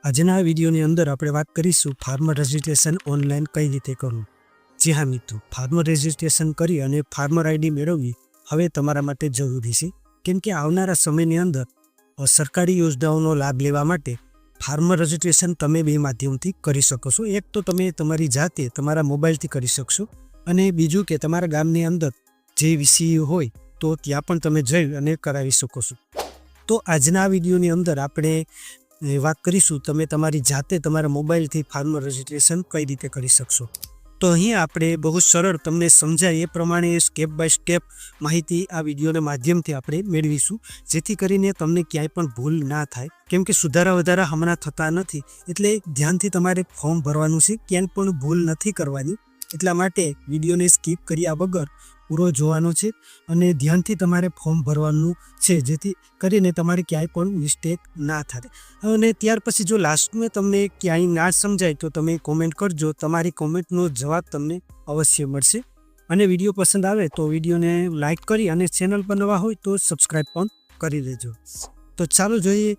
આજના આ વિડીયોની અંદર આપણે વાત કરીશું ફાર્મર રજિસ્ટ્રેશન ઓનલાઈન કઈ રીતે કરવું. જી હા મિત્રો, ફાર્મર રજિસ્ટ્રેશન કરી અને ફાર્મર આઈડી મેળવવી હવે તમારા માટે જરૂરી છે, કેમ કે આવનારા સમયની અંદર સરકારી યોજનાઓનો લાભ લેવા માટે ફાર્મર રજિસ્ટ્રેશન તમે બે માધ્યમથી કરી શકો છો. એક તો તમે તમારી જાતે તમારા મોબાઈલથી કરી શકશો, અને બીજું કે તમારા ગામની અંદર જે વીસીયુ હોય તો ત્યાં પણ તમે જઈ અને કરાવી શકો છો. તો આજના આ વિડીયોની અંદર આપણે વાત કરીશું તમે તમારી જાતે તમારા મોબાઈલથી ફાર્મર રજિસ્ટ્રેશન કઈ રીતે કરી શકશો. તો અહીં આપણે બહુ સરળ તમને સમજાય એ પ્રમાણે સ્ટેપ બાય સ્ટેપ માહિતી આ વિડીયોના માધ્યમથી આપણે મેળવીશું, જેથી કરીને તમને ક્યાંય પણ ભૂલ ના થાય. કેમ કે સુધારા વધારા હમણાં થતા નથી, એટલે ધ્યાનથી તમારે ફોર્મ ભરવાનું છે, ક્યાંય પણ ભૂલ નથી કરવાની. એટલા માટે વિડીયોને સ્કીપ કર્યા વગર પૂરો જોવાનો છે અને ધ્યાનથી તમારે ફોર્મ ભરવાનું છે, જેથી કરીને તમારે ક્યાંય પણ મિસ્ટેક ના થાય. અને ત્યાર પછી જો લાસ્ટમાં તમને ક્યાંય ના સમજાય તો તમે કોમેન્ટ કરજો, તમારી કોમેન્ટનો જવાબ તમને અવશ્ય મળશે. અને વિડીયો પસંદ આવે તો વિડીયોને લાઇક કરી અને ચેનલ પર નવા હોય તો સબસ્ક્રાઈબ પણ કરી દેજો. તો ચાલો જોઈએ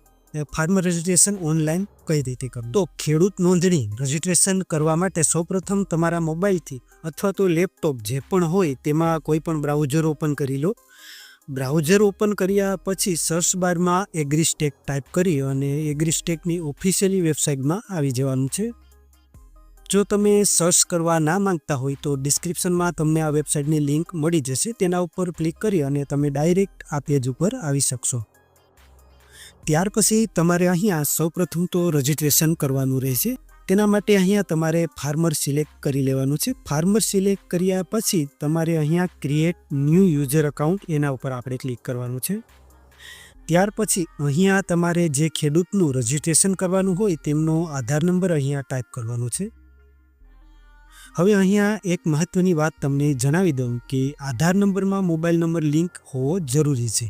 ફાર્મર રજિસ્ટ્રેશન ઓનલાઈન કઈ રીતે કરવું. તો ખેડૂત નોંધણી રજિસ્ટ્રેશન કરવા માટે સૌપ્રથમ તમારા મોબાઈલથી અથવા તો લેપટોપ જે પણ હોય તેમાં કોઈ પણ બ્રાઉઝર ઓપન કરી લો. બ્રાઉઝર ઓપન કર્યા પછી સર્ચ બારમાં એગ્રીસ્ટેક ટાઈપ કરી અને એગ્રીસ્ટેકની ઓફિશિયલી વેબસાઇટમાં આવી જવાનું છે. જો તમે સર્ચ કરવા ના માંગતા હોય તો ડિસ્ક્રિપ્શનમાં તમને આ વેબસાઇટની લિંક મળી જશે, તેના ઉપર ક્લિક કરી અને તમે ડાયરેક્ટ આ પેજ ઉપર આવી શકશો. ત્યાર પછી તમારે અહીંયા સૌપ્રથમ તો રજિસ્ટ્રેશન કરવાનું રહેશે. તેના માટે અહીંયા તમારે ફાર્મર સિલેક્ટ કરી લેવાનું છે. ફાર્મર સિલેક્ટ કર્યા પછી તમારે અહીંયા ક્રિએટ ન્યૂ યુઝર અકાઉન્ટ એના ઉપર આપણે ક્લિક કરવાનું છે. ત્યાર પછી અહીંયા તમારે જે ખેડૂતનું રજિસ્ટ્રેશન કરવાનું હોય તેમનો આધાર નંબર અહીંયા ટાઈપ કરવાનો છે. હવે અહીંયા એક મહત્ત્વની વાત તમને જણાવી દઉં કે આધાર નંબરમાં મોબાઈલ નંબર લિંક હોવો જરૂરી છે,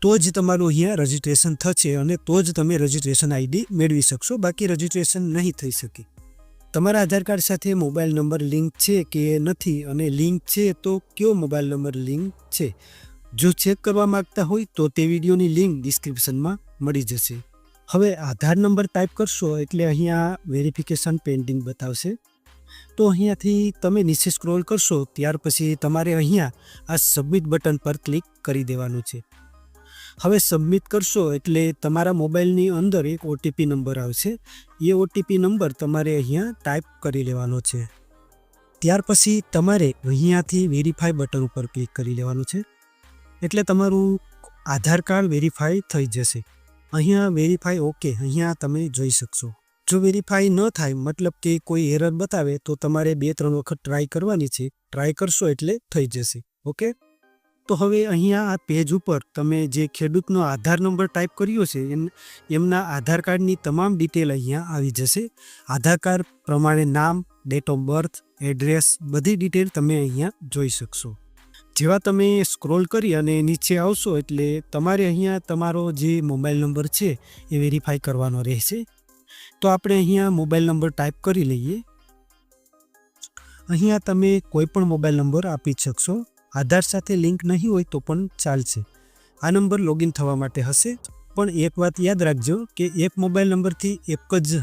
તો જ તમારું અહીંયા રજિસ્ટ્રેશન થશે અને તો જ તમે રજિસ્ટ્રેશન આઈડી મેળવી શકશો, બાકી રજિસ્ટ્રેશન નહીં થઈ શકે. તમારા આધાર કાર્ડ સાથે મોબાઈલ નંબર લિંક છે કે નથી, અને લિંક છે તો કયો મોબાઈલ નંબર લિંક છે, જો ચેક કરવા માગતા હોય તો તે વિડીયોની લિંક ડિસ્ક્રિપ્શનમાં મળી જશે. હવે આધાર નંબર ટાઈપ કરશો એટલે અહીંયા વેરિફિકેશન પેન્ડિંગ બતાવશે. તો અહીંયાથી તમે નીચે સ્ક્રોલ કરશો ત્યાર પછી તમારે અહીંયા આ સબમિટ બટન પર ક્લિક કરી દેવાનું છે. હવે સબમિટ કરશો એટલે તમારા મોબાઈલની અંદર એક ઓટીપી નંબર આવશે. એ ઓટીપી નંબર તમારે અહીંયા ટાઈપ કરી લેવાનો છે. ત્યાર પછી તમારે અહીંયાથી વેરીફાઈ બટન ઉપર ક્લિક કરી લેવાનું છે, એટલે તમારું આધાર કાર્ડ વેરીફાઈ થઈ જશે. અહીંયા વેરીફાઈ ઓકે અહીંયા તમે જોઈ શકશો. જો વેરીફાઈ ન થાય, મતલબ કે કોઈ એરર બતાવે, તો તમારે 2-3 વખત ટ્રાય કરવાની છે. ટ્રાય કરશો એટલે થઈ જશે. ઓકે, તો હવે અહીંયા આ પેજ ઉપર તમે જે ખેડૂતનો આધાર નંબર ટાઈપ કર્યો છે એમના આધાર કાર્ડની તમામ ડિટેલ અહીંયા આવી જશે. આધાર કાર્ડ પ્રમાણે નામ, ડેટ ઓફ બર્થ, એડ્રેસ, બધી ડિટેલ તમે અહીંયા જોઈ શકશો. જેવા તમે સ્ક્રોલ કરી અને નીચે આવશો એટલે તમારે અહીંયા તમારો જે મોબાઈલ નંબર છે એ વેરીફાઈ કરવાનો રહેશે. તો આપણે અહીંયા મોબાઈલ નંબર ટાઈપ કરી લઈએ. અહીંયા તમે કોઈ પણ મોબાઈલ નંબર આપી શકશો. આધાર સાથે લિંક નહીં હોય તો પણ ચાલશે. આ નંબર લોગિન થવા માટે હશે, પણ એક વાત યાદ રાખજો કે એક મોબાઈલ નંબરથી એક જ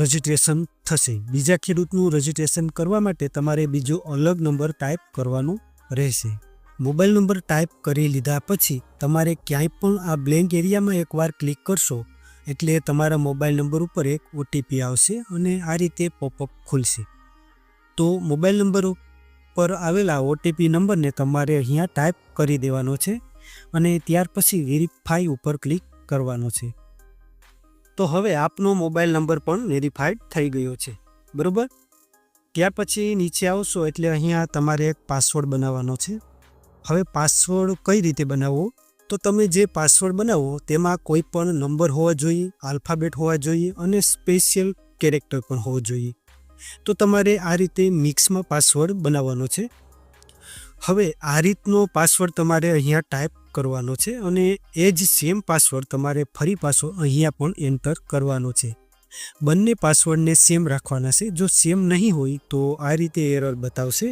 રજિસ્ટ્રેશન થશે. બીજા ખેડૂતનું રજિસ્ટ્રેશન કરવા માટે તમારે બીજો અલગ નંબર ટાઈપ કરવાનો રહેશે. મોબાઈલ નંબર ટાઈપ કરી લીધા પછી તમારે ક્યાંય પણ આ બ્લેન્ક એરિયામાં એકવાર ક્લિક કરશો એટલે તમારા મોબાઈલ નંબર ઉપર એક ઓટીપી આવશે અને આ રીતે પોપઅપ ખુલશે. તો મોબાઈલ નંબર પર આવેલા ઓટીપી નંબરને તમારે અહીંયા ટાઈપ કરી દેવાનો છે અને ત્યાર પછી વેરીફાઈ ઉપર ક્લિક કરવાનો છે. તો હવે આપનો મોબાઈલ નંબર પણ વેરીફાઈડ થઈ ગયો છે, બરાબર. ત્યાર પછી નીચે આવશો એટલે અહીંયા તમારે એક પાસવર્ડ બનાવવાનો છે. હવે પાસવર્ડ કઈ રીતે બનાવવો, તો તમે જે પાસવર્ડ બનાવો તેમાં કોઈ પણ નંબર હોવા જોઈએ, આલ્ફાબેટ હોવા જોઈએ અને સ્પેશિયલ કેરેક્ટર પણ હોવો જોઈએ. તો તમારે આ રીતે મિક્સમાં પાસવર્ડ બનાવવાનો છે. હવે આ રીતનો પાસવર્ડ તમારે અહીંયા ટાઈપ કરવાનો છે અને એ જ સેમ પાસવર્ડ તમારે ફરી પાછો અહીંયા પણ એન્ટર કરવાનો છે. બંને પાસવર્ડને સેમ રાખવાના છે. જો સેમ નહીં હોય તો આ રીતે એરર બતાવશે.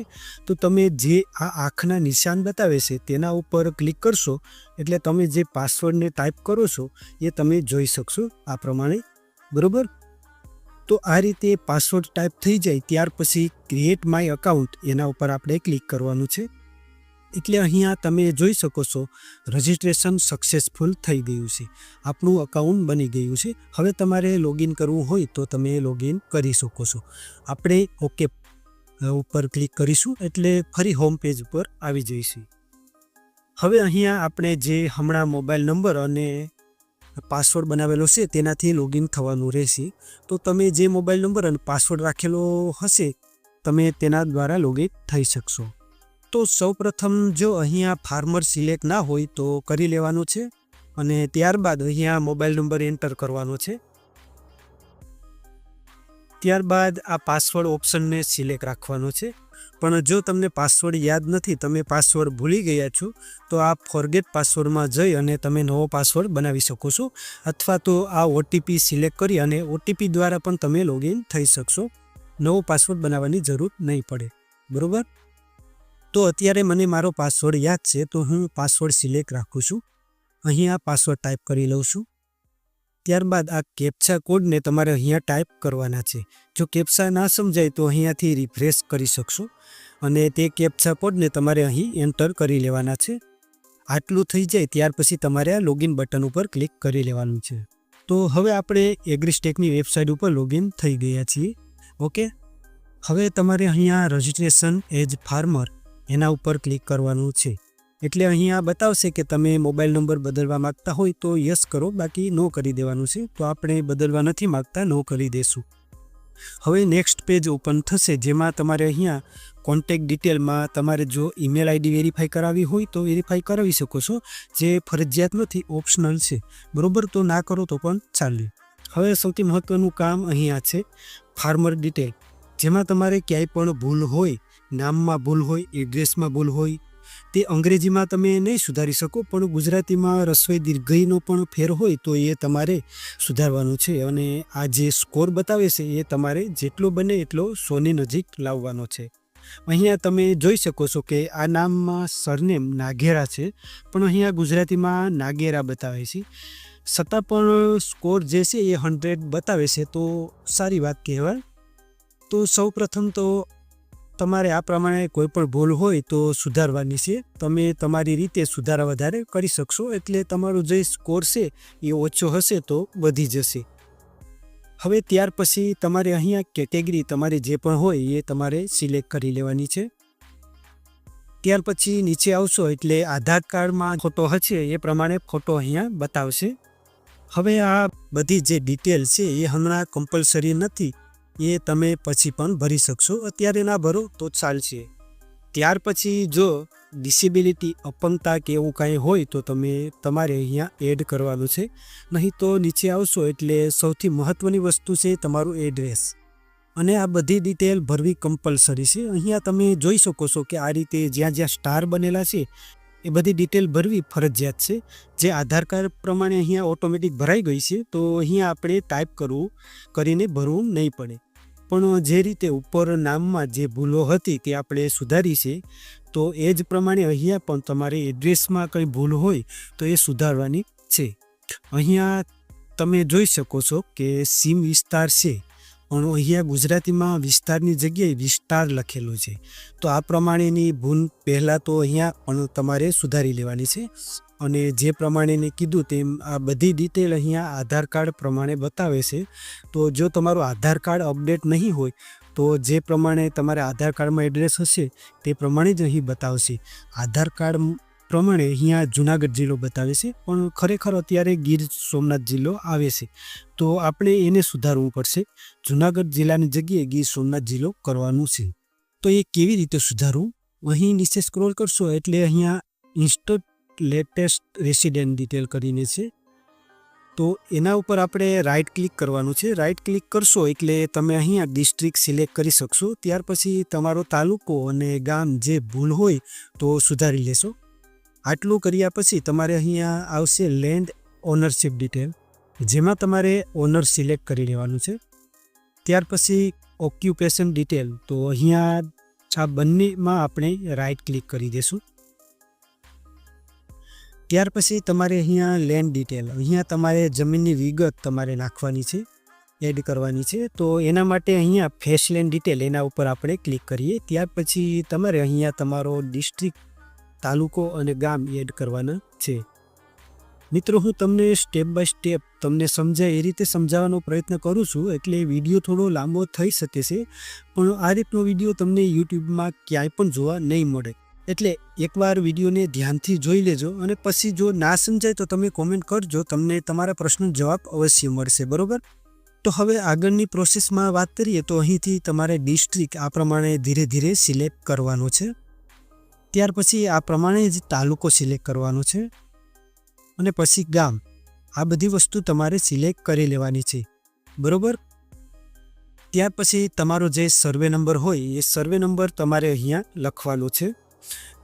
તો તમે જે આ આંખના નિશાન બતાવે છે તેના ઉપર ક્લિક કરશો એટલે તમે જે પાસવર્ડને ટાઈપ કરો છો એ તમે જોઈ શકશો આ પ્રમાણે. બરોબર. તો આ રીતે પાસવર્ડ ટાઈપ થઈ જાય ત્યાર પછી ક્રિએટ માય અકાઉન્ટ એના ઉપર આપણે ક્લિક કરવાનું છે. એટલે અહીંયા તમે જોઈ શકો છો રજિસ્ટ્રેશન સક્સેસફુલ થઈ ગયું છે, આપણું અકાઉન્ટ બની ગયું છે. હવે તમારે લોગિન કરવું હોય તો તમે લોગિન કરી શકો છો. આપણે ઓકે ઉપર ક્લિક કરીશું એટલે ફરી હોમ પેજ ઉપર આવી જઈશું. હવે અહીંયા આપણે જે હમણાં મોબાઈલ નંબર અને પાસવર્ડ બનાવેલો છે તેનાથી લોગિન થવાનું રહેશે. તો તમે જે મોબાઈલ નંબર અને પાસવર્ડ રાખેલો હશે તમે તેના દ્વારા લોગિન થઈ શકશો. તો સૌપ્રથમ જો અહીંયા ફાર્મર સિલેક્ટ ના હોય તો કરી લેવાનું છે અને ત્યારબાદ અહીંયા મોબાઈલ નંબર એન્ટર કરવાનો છે. ત્યારબાદ આ પાસવર્ડ ઓપ્શનને સિલેક્ટ રાખવાનો છે. પણ જો તમને પાસવર્ડ યાદ નથી, તમે પાસવર્ડ ભૂલી ગયા છો, તો આ ફોરગેટ પાસવર્ડમાં જઈ અને તમે નવો પાસવર્ડ બનાવી શકો છો. અથવા તો આ ઓટીપી સિલેક્ટ કરી અને ઓટીપી દ્વારા પણ તમે લોગિન થઈ શકશો. નવો પાસવર્ડ બનાવવાની જરૂર નહીં પડે. બરાબર. તો અત્યારે મને મારો પાસવર્ડ યાદ છે તો હું પાસવર્ડ સિલેક્ટ રાખું છું. અહીંયા પાસવર્ડ ટાઈપ કરી લઉં છું. ત્યારબાદ આ કેપ્ચા કોડને તમારે અહીંયા ટાઈપ કરવાના છે. જો કેપ્ચા ના સમજાય તો અહીંયાથી રિફ્રેશ કરી શકશો અને તે કેપ્ચા કોડને તમારે અહીં એન્ટર કરી લેવાના છે. આટલું થઈ જાય ત્યાર પછી તમારે આ લોગિન બટન ઉપર ક્લિક કરી લેવાનું છે. તો હવે આપણે એગ્રીસ્ટેકની વેબસાઇટ ઉપર લોગિન થઈ ગયા છીએ. ઓકે. હવે તમારે અહીંયા રજિસ્ટ્રેશન એઝ ફાર્મર એના ઉપર ક્લિક કરવાનું છે. એટલે અહીંયા બતાવશે કે તમે મોબાઈલ નંબર બદલવા માગતા હોય તો યસ કરો, બાકી નો કરી દેવાનું છે. તો આપણે બદલવા નથી માગતા, નો કરી દેશું. હવે નેક્સ્ટ પેજ ઓપન થશે જેમાં તમારે અહીંયા કોન્ટેક્ટ ડિટેલમાં તમારે જો ઈમેલ આઈડી વેરીફાઈ કરાવી હોય તો વેરીફાઈ કરાવી શકો છો, જે ફરજિયાત નથી, ઓપ્શનલ છે. બરાબર. તો ના કરો તો પણ ચાલે. હવે સૌથી મહત્ત્વનું કામ અહીંયા છે ફાર્મર ડિટેલ, જેમાં તમારે ક્યાંય પણ ભૂલ હોય, નામમાં ભૂલ હોય, એડ્રેસમાં ભૂલ હોય, તે અંગ્રેજીમાં તમે નહીં સુધારી શકો, પણ ગુજરાતીમાં રસોઈ દીર્ઘઈનો પણ ફેર હોય તો એ તમારે સુધારવાનું છે. અને આ જે સ્કોર બતાવે છે એ તમારે જેટલો બને એટલો 100ની નજીક લાવવાનો છે. અહીંયા તમે જોઈ શકો છો કે આ નામમાં સરનેમ નાઘેરા છે, પણ અહીંયા ગુજરાતીમાં નાગેરા બતાવે છે. છતાં પણ સ્કોર જે છે એ 100 બતાવે છે, તો સારી વાત કહેવાય. તો સૌ પ્રથમ તો તમારે આ પ્રમાણે કોઈ પણ ભૂલ હોય તો સુધારવાની છે. તમે તમારી રીતે સુધારા વધારે કરી શકશો, એટલે તમારો જે સ્કોર છે એ ઓછો હશે તો વધી જશે. હવે ત્યાર પછી તમારે અહીંયા કેટેગરી તમારી જે પણ હોય એ તમારે સિલેક્ટ કરી લેવાની છે. ત્યાર પછી નીચે આવશો એટલે આધાર કાર્ડમાં ફોટો હશે એ પ્રમાણે ફોટો અહીંયા બતાવશે. હવે આ બધી જે ડિટેલ છે એ હમણાં કમ્પલસરી નથી, એ તમે પછી પણ ભરી શકશો. અત્યારે ના ભરો તો ચાલશે. ત્યાર પછી જો ડિસેબિલિટી, અપંગતા કે એવું કાંઈ હોય તો તમારે અહીંયા એડ કરવાનું છે. નહીં તો નીચે આવશો એટલે સૌથી મહત્ત્વની વસ્તુ છે તમારું એડ્રેસ, અને આ બધી ડિટેલ ભરવી કમ્પલસરી છે. અહીંયા તમે જોઈ શકો છો કે આ રીતે જ્યાં જ્યાં સ્ટાર બનેલા છે એ બધી ડિટેલ ભરવી ફરજિયાત છે. જે આધાર કાર્ડ પ્રમાણે અહીંયા ઓટોમેટિક ભરાઈ ગઈ છે, તો અહીંયા આપણે ટાઈપ કરીને ભરવું નહીં પડે. પણ જે રીતે ઉપર નામમાં જે ભૂલો હતી તે આપણે સુધારી છે, તો એ જ પ્રમાણે અહીંયા પણ તમારે એડ્રેસમાં કંઈ ભૂલ હોય તો એ સુધારવાની છે. અહીંયા તમે જોઈ શકો છો કે સીમ વિસ્તાર છે, પણ અહીંયા ગુજરાતીમાં વિસ્તારની જગ્યાએ વિસ્તાર લખેલું છે. તો આ પ્રમાણેની ભૂલ પહેલાં તો અહીંયા પણ તમારે સુધારી લેવાની છે. અને જે પ્રમાણેને કીધું તેમ આ બધી ડિટેલ અહીંયા આધાર કાર્ડ પ્રમાણે બતાવે છે. તો જો તમારું આધાર કાર્ડ અપડેટ નહીં હોય તો જે પ્રમાણે તમારા આધાર કાર્ડમાં એડ્રેસ હશે તે પ્રમાણે જ અહીં બતાવશે. આધાર કાર્ડ પ્રમાણે અહીંયા જુનાગઢ જિલ્લો બતાવે છે, પણ ખરેખર અત્યારે ગીર સોમનાથ જિલ્લો આવે છે, તો આપણે એને સુધારવું પડશે. જુનાગઢ જિલ્લાની જગ્યાએ ગીર સોમનાથ જિલ્લો કરવાનું છે. તો એ કેવી રીતે સુધારવું? અહીં નીચે સ્ક્રોલ કરશો એટલે અહીંયા ઇન્સ્ટન્ટ લેટેસ્ટ રેસિડેન્ટ ડિટેલ કરીને છે, તો એના ઉપર આપણે રાઈટ ક્લિક કરવાનું છે. રાઈટ ક્લિક કરશો એટલે તમે અહીંયા ડિસ્ટ્રિક્ટ સિલેક્ટ કરી શકશો. ત્યાર પછી તમારો તાલુકો અને ગામ જે ભૂલ હોય તો સુધારી લેશો. આટલું કર્યા પછી તમારે અહીંયા આવશે લેન્ડ ઓનરશિપ ડિટેલ, જેમાં તમારે ઓનર સિલેક્ટ કરી લેવાનું છે. ત્યાર પછી ઓક્યુપેશન ડિટેલ, તો અહીંયા આ બંનેમાં આપણે રાઈટ ક્લિક કરી દઈશું. ત્યાર પછી તમારે અહીંયા લેન્ડ ડિટેલ, અહીંયા તમારે જમીનની વિગત તમારે નાખવાની છે. એડ કરવાની છે. તો એના માટે અહીંયા ફેસ લેન ડિટેલ એના ઉપર આપણે ક્લિક કરીએ. ત્યાર પછી તમારે અહીંયા તમારો ડિસ્ટ્રિક્ટ, તાલુકો અને ગામ એડ કરવાના છે. મિત્રો, હું તમને સ્ટેપ બાય સ્ટેપ તમને સમજાય એ રીતે સમજાવવાનો પ્રયત્ન કરું છું, એટલે વિડીયો થોડો લાંબો થઈ શકે છે, પણ આ રીતનો વિડીયો તમને યુટ્યુબમાં ક્યાંય પણ જોવા નહીં મળે. એટલે એકવાર વિડીયોને ધ્યાનથી જોઈ લેજો અને પછી જો ના સમજાય તો તમે કોમેન્ટ કરજો, તમને તમારા પ્રશ્નનો જવાબ અવશ્ય મળશે. બરાબર? તો હવે આગળની પ્રોસેસમાં વાત કરીએ તો અહીંથી તમારે ડિસ્ટ્રિક્ટ આ પ્રમાણે ધીરે ધીરે સિલેક્ટ કરવાનો છે. ત્યાર પછી આ પ્રમાણે જ તાલુકો સિલેક્ટ કરવાનો છે અને પછી ગામ. આ બધી વસ્તુ તમારે સિલેક્ટ કરી લેવાની છે. બરાબર? ત્યાર પછી તમારો જે સર્વે નંબર હોય એ સર્વે નંબર તમારે અહીંયા લખવાનો છે.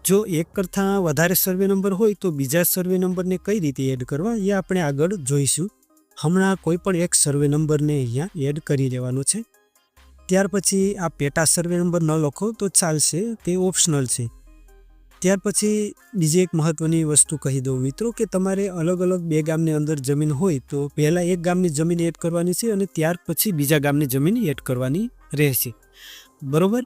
જો એક કરતાં વધારે સર્વે નંબર હોય તો બીજા સર્વે નંબરને કઈ રીતે એડ કરવા એ આપણે આગળ જોઈશું. હમણાં કોઈ પણ એક સર્વે નંબરને અહીંયા એડ કરી લેવાનો છે. ત્યાર પછી આ પેટા સર્વે નંબર ન લખો તો ચાલશે, તે ઓપ્શનલ છે. ત્યાર પછી બીજી એક મહત્ત્વની વસ્તુ કહી દઉં મિત્રો, કે તમારે અલગ અલગ બે ગામની અંદર જમીન હોય તો પહેલાં એક ગામની જમીન એડ કરવાની છે અને ત્યાર પછી બીજા ગામની જમીન એડ કરવાની રહેશે. બરાબર?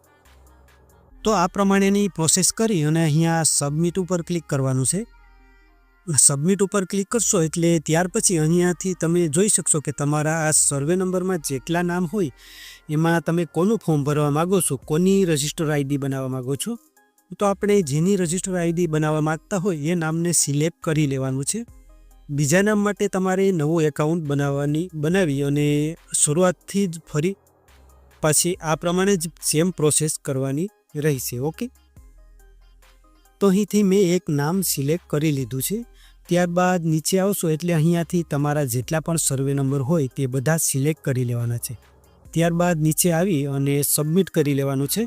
તો આ પ્રમાણેની પ્રોસેસ કરી અને અહીંયા સબમિટ ઉપર ક્લિક કરવાનું છે. સબમિટ ઉપર ક્લિક કરશો એટલે ત્યાર પછી અહીંયાથી તમે જોઈ શકશો કે તમારા આ સર્વે નંબરમાં જેટલા નામ હોય એમાં તમે કોનું ફોર્મ ભરવા માગો છો, કોની રજિસ્ટર આઈડી બનાવવા માગો છો. તો આપણે જેની રજિસ્ટર આઈડી બનાવવા માગતા હોય એ નામને સિલેક્ટ કરી લેવાનું છે. બીજા નામ માટે તમારે નવું એકાઉન્ટ બનાવી અને શરૂઆતથી જ ફરી પાછી આ પ્રમાણે જ સેમ પ્રોસેસ કરવાની રહેશે. ઓકે? તો અહીંથી મેં એક નામ સિલેક્ટ કરી લીધું છે. ત્યારબાદ નીચે આવશો એટલે અહીંયાથી તમારા જેટલા પણ સર્વે નંબર હોય તે બધા સિલેક્ટ કરી લેવાના છે. ત્યારબાદ નીચે આવી અને સબમિટ કરી લેવાનું છે.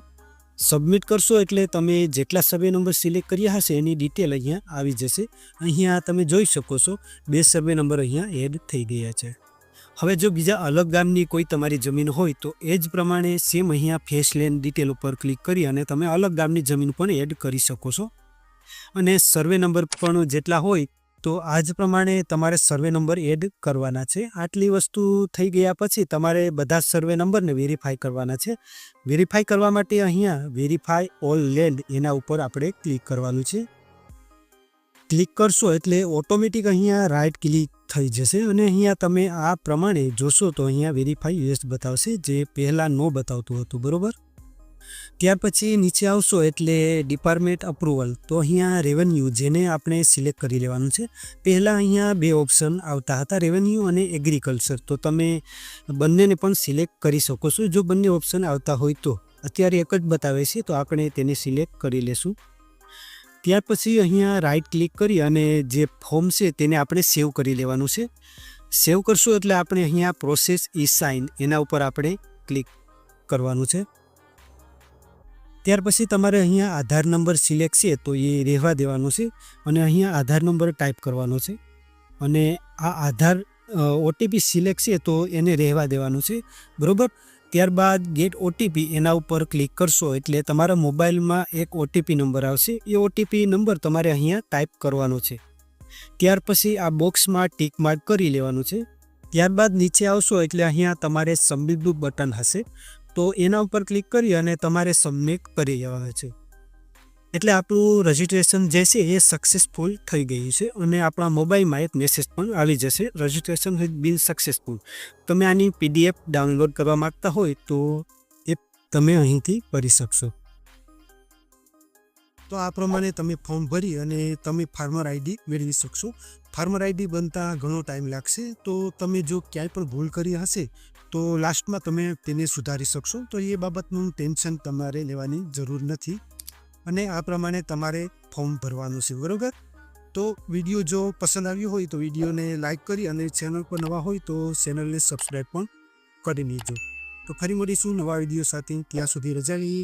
સબમિટ કરશો એટલે તમે જેટલા સર્વે નંબર સિલેક્ટ કર્યા હશે એની ડિટેલ અહીંયા આવી જશે. અહીંયા તમે જોઈ શકો છો 2 સર્વે નંબર અહીંયા એડ થઈ ગયા છે. હવે જો બીજા અલગ ગામની કોઈ તમારી જમીન હોય તો એ જ પ્રમાણે સેમ અહીંયા ફેસ લેન ડિટેલ ઉપર ક્લિક કરી અને તમે અલગ ગામની જમીન પણ એડ કરી શકો છો. અને સર્વે નંબર પણ જેટલા હોય તો આ જ પ્રમાણે તમારે સર્વે નંબર એડ કરવાના છે. આટલી વસ્તુ થઈ ગયા પછી તમારે બધા સર્વે નંબરને વેરીફાઈ કરવાના છે. વેરીફાઈ કરવા માટે અહીંયા વેરીફાઈ ઓલ લેન્ડ એના ઉપર આપણે ક્લિક કરવાનું છે. ક્લિક કરશો એટલે ઓટોમેટિક અહીંયા રાઈટ ક્લિક થઈ જશે અને અહીંયા તમે આ પ્રમાણે જોશો તો અહીંયા વેરીફાઈ યસ બતાવશે, જે પહેલાં નો બતાવતું હતું. બરાબર? ત્યાર પછી નીચે આવશો એટલે ડિપાર્ટમેન્ટ અપ્રુવલ. તો અહીંયા રેવન્યુ જેને આપણે સિલેક્ટ કરી લેવાનું છે. પહેલાં અહીંયા 2 ઓપ્શન આવતા હતા, રેવન્યુ અને એગ્રીકલ્ચર. તો તમે બંનેને પણ સિલેક્ટ કરી શકો છો જો બંને ઓપ્શન આવતા હોય તો. અત્યારે એક જ બતાવે છે તો આપણે તેને સિલેક્ટ કરી લેશું. ત્યાર પછી અહીંયા રાઈટ ક્લિક કરી અને જે ફોર્મ છે તેને આપણે સેવ કરી લેવાનું છે. સેવ કરશું એટલે આપણે અહીંયા પ્રોસેસ ઈ સાઇન એના ઉપર આપણે ક્લિક કરવાનું છે. ત્યાર પછી તમારે અહીંયા આધાર નંબર સિલેક્ટ છે તો એ રહેવા દેવાનું છે અને અહીંયા આધાર નંબર ટાઈપ કરવાનો છે અને આ આધાર ઓટીપી સિલેક્ટ છે તો એને રહેવા દેવાનું છે. બરાબર? ત્યારબાદ ગેટ ઓટીપી એના ઉપર ક્લિક કરશો એટલે તમારા મોબાઈલમાં એક ઓટીપી નંબર આવશે. એ ઓટીપી નંબર તમારે અહીંયા ટાઈપ કરવાનો છે. ત્યાર પછી આ બોક્સમાં ટીક માર્ક કરી લેવાનું છે. ત્યારબાદ નીચે આવશો એટલે અહીંયા તમારે સબમિટનું બટન હશે તો એના ઉપર ક્લિક કરી અને તમારે સબમિટ કરી દેવાનું છે. એટલે આપણું રજિસ્ટ્રેશન જે છે એ સક્સેસફુલ થઈ ગયું છે અને આપણા મોબાઈલમાં એક મેસેજ પણ આવી જશે, રજિસ્ટ્રેશન હેઝ બીન સક્સેસફુલ. તમે આની PDF ડાઉનલોડ કરવા માગતા હોય તો એ તમે અહીંથી કરી શકશો. તો આ પ્રમાણે તમે ફોર્મ ભરી અને તમે ફાર્મર આઈડી મેળવી શકશો. ફાર્મર આઈડી બનતા ઘણો ટાઈમ લાગશે, તો તમે જો ક્યાંય પણ ભૂલ કરી હશે તો લાસ્ટમાં તમે તેને સુધારી શકશો. તો એ બાબતનું ટેન્શન તમારે લેવાની જરૂર નથી અને આ પ્રમાણે તમારે ફોર્મ ભરવાનું છે. બરાબર? તો વિડીયો જો પસંદ આવ્યો હોય તો વિડીયોને લાઇક કરી અને ચેનલ પર નવા હોય તો ચેનલને સબસ્ક્રાઈબ પણ કરી લેજો. તો ફરી મળીશું નવા વિડીયો સાથે. ત્યાં સુધી રજા લઈએ.